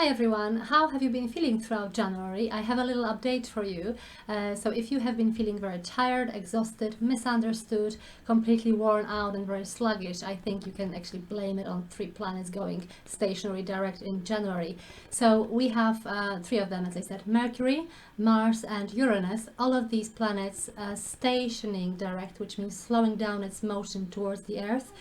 Hi everyone, how have you been feeling throughout January? I have a little update for you. So if you have been feeling very tired, exhausted, misunderstood, completely worn out and very sluggish, I think you can actually blame it on 3 planets going stationary direct in January. So we have 3 of them, as I said, Mercury, Mars and Uranus. All of these planets stationing direct, which means slowing down its motion towards the Earth.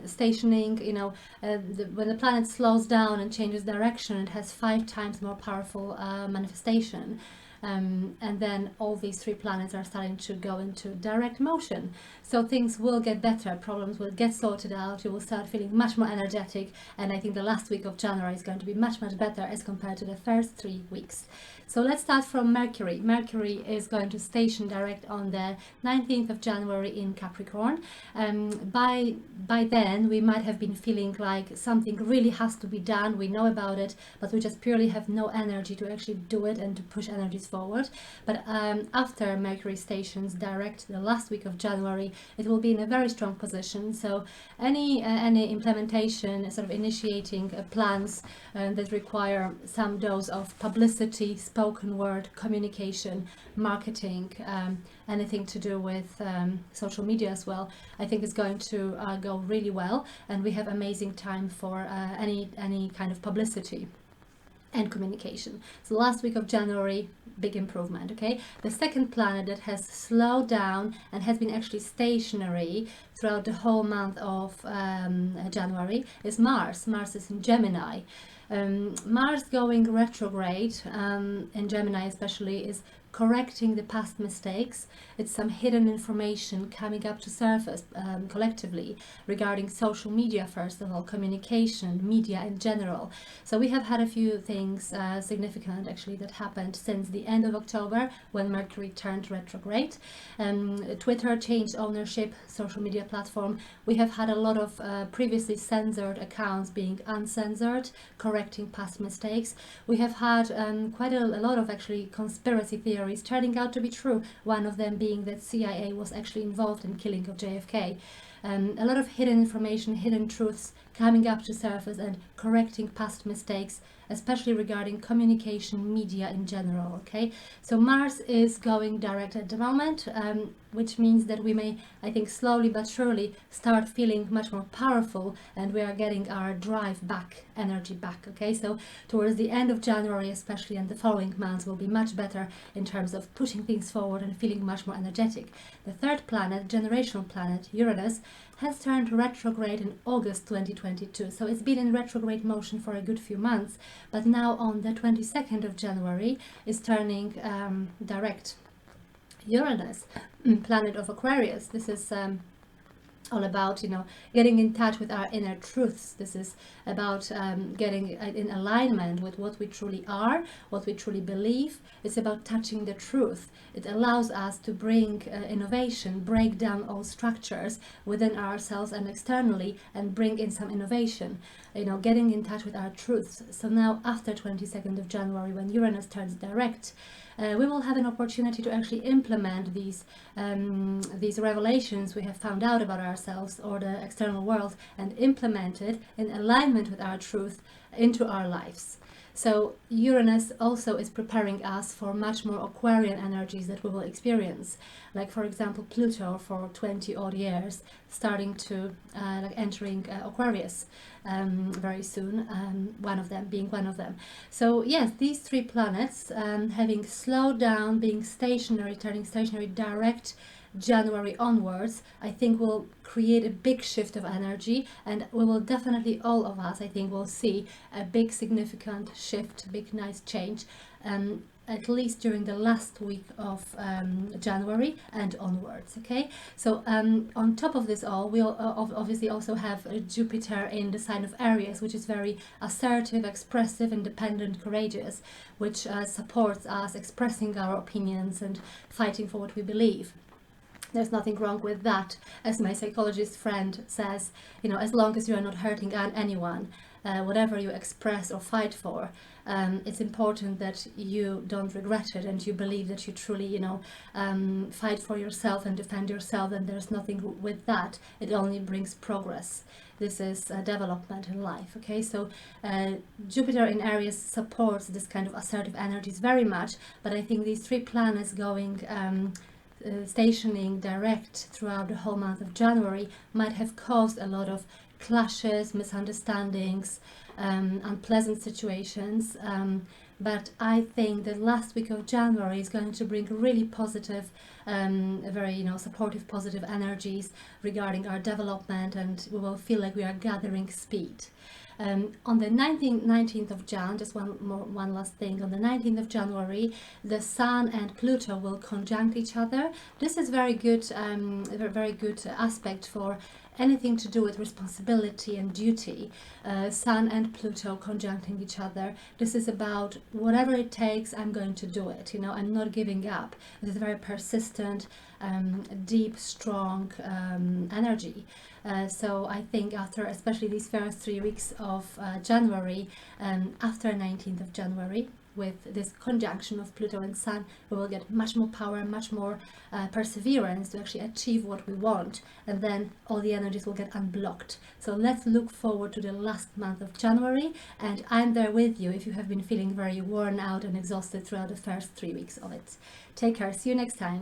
Stationing, when the planet slows down and changes direction, it has 5 times more powerful manifestation. And then all these 3 planets are starting to go into direct motion. So things will get better, problems will get sorted out, you will start feeling much more energetic, and I think the last week of January is going to be much better as compared to the first 3 weeks. So let's start from Mercury. Mercury is going to station direct on the 19th of January in Capricorn. By then we might have been feeling like something really has to be done, we know about it, but we just purely have no energy to actually do it and to push energies forward. But after Mercury stations direct the last week of January, it will be in a very strong position. So any implementation, sort of initiating plans that require some dose of publicity, spoken word, communication, marketing, anything to do with social media as well, I think is going to go really well, and we have amazing time for any kind of publicity and communication. So last week of January, big improvement. Okay, the second planet that has slowed down and has been actually stationary throughout the whole month of January is Mars. Mars is in Gemini. Mars going retrograde in Gemini especially is correcting the past mistakes. It's some hidden information coming up to surface collectively regarding social media, first of all, communication, media in general. So we have had a few things significant actually that happened since the end of October when Mercury turned retrograde. Twitter changed ownership, social media platform. We have had a lot of previously censored accounts being uncensored, correcting past mistakes. We have had quite a lot of actually conspiracy theories turning out to be true, one of them being that CIA was actually involved in killing of JFK. A lot of hidden information, hidden truths coming up to surface and correcting past mistakes, especially regarding communication, media in general. Okay, so Mars is going direct at the moment, which means that we may, I think, slowly but surely start feeling much more powerful, and we are getting our drive back, energy back. Okay, so towards the end of January especially, and the following months will be much better in terms of pushing things forward and feeling much more energetic. The third planet, generational planet, Uranus, has turned retrograde in August 2022. So it's been in retrograde motion for a good few months, but now on the 22nd of January is turning direct. Uranus, planet of Aquarius. This is all about, getting in touch with our inner truths. This is about getting in alignment with what we truly are, what we truly believe. It's about touching the truth. It allows us to bring innovation, break down all structures within ourselves and externally, and bring in some innovation, getting in touch with our truths. So now after 22nd of January, when Uranus turns direct, we will have an opportunity to actually implement these revelations we have found out about ourselves or the external world, and implement it in alignment with our truth into our lives. So Uranus also is preparing us for much more Aquarian energies that we will experience, like for example Pluto for 20 odd years, starting to entering Aquarius very soon, one of them. So yes, these 3 planets having slowed down, being stationary, turning stationary direct January onwards, I think will create a big shift of energy, and we will definitely, all of us, I think, will see a big significant shift, big nice change, at least during the last week of January and onwards. Okay, so on top of this all, we'll obviously also have Jupiter in the sign of Aries, which is very assertive, expressive, independent, courageous, which supports us expressing our opinions and fighting for what we believe. There's nothing wrong with that, as my psychologist friend says, as long as you are not hurting anyone. whatever you express or fight for, it's important that you don't regret it and you believe that you truly, fight for yourself and defend yourself, and there's nothing with that. It only brings progress. This is development in life. Okay, so Jupiter in Aries supports this kind of assertive energies very much, but I think these three planets going stationing direct throughout the whole month of January might have caused a lot of clashes, misunderstandings, unpleasant situations. But I think the last week of January is going to bring really positive, very supportive, positive energies regarding our development, and we will feel like we are gathering speed. On the 19th of Jan, just one last thing, on the 19th of January, the Sun and Pluto will conjunct each other. This is very good, very good aspect for anything to do with responsibility and duty. Sun and Pluto conjuncting each other. This is about whatever it takes, I'm going to do it. I'm not giving up. This is a very persistent, deep, strong energy. So I think after, especially these first 3 weeks of January, after 19th of January, with this conjunction of Pluto and Sun, we will get much more power, much more perseverance to actually achieve what we want, and then all the energies will get unblocked. So let's look forward to the last month of January, and I'm there with you if you have been feeling very worn out and exhausted throughout the first 3 weeks of it. Take care, see you next time.